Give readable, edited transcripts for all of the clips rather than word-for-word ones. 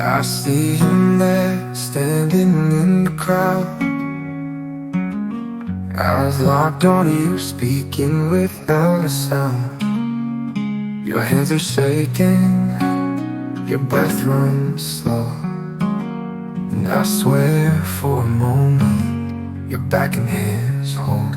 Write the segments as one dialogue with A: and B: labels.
A: I see him there, standing in the crowd. Eyes locked on you, speaking without a sound. Your hands are shaking, your breath runs slow, and I swear for a moment you're back in his hold.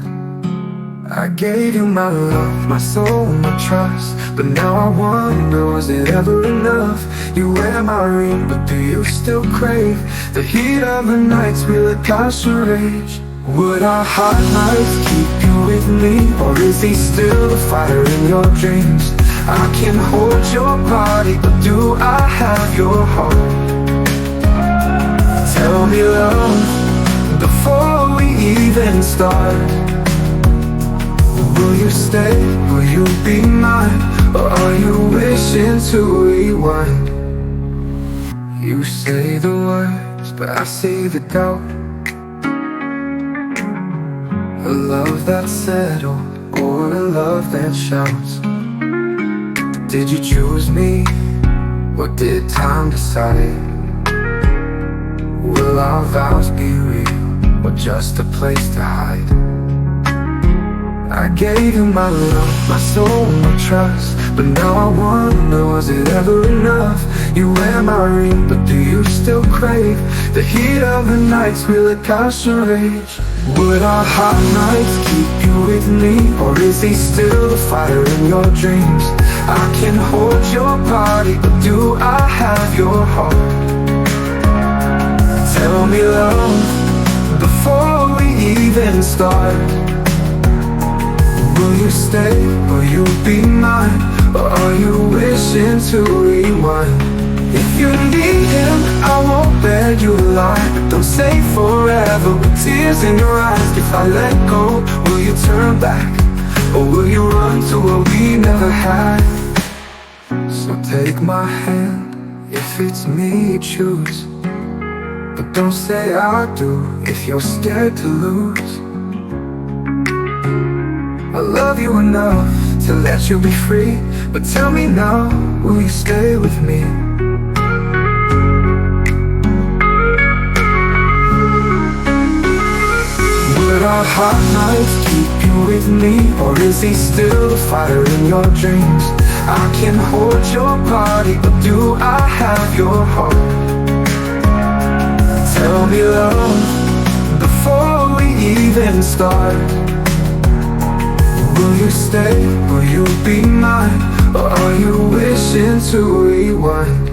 A: I gave you my love, my soul, my trust, but now I wonder, was it ever enough? You wear my ring, but do you still crave the heat of the nights we let past your rage? Would our hot nights keep you with me, or is he still the fire in your dreams? I can hold your body, but do I have your heart? Tell me, love, before we even start. Will you stay, will you be mine, or are you wishing to rewind? You say the words, but I see the doubt. A love that's settled, or a love that shouts. Did you choose me, or did time decide? Will our vows be real, or just a place to hide? I gave you my love, my soul, my trust, but now I wonder, was it ever enough? You wear my ring, but do you still crave the heat of the nights we let past your age? Would our hot nights keep you with me, or is he still the fire in your dreams? I can hold your body, but do I have your heart? Tell me, love, before we even start. Will you stay, will you be mine, or are you wishing to rewind? If you need him, I won't beg you a lie, but don't say forever with tears in your eyes. If I let go, will you turn back, or will you run to what we never had? So take my hand, if it's me you choose, but don't say I do if you're scared to lose. I love you enough to let you be free, but tell me now, will you stay with me? Would our hot nights keep you with me, or is he still the fire in your dreams? I can hold your body, but do I have your heart? Tell me, love, before we even start. Will you stay, will you be mine, or are you wishing to rewind?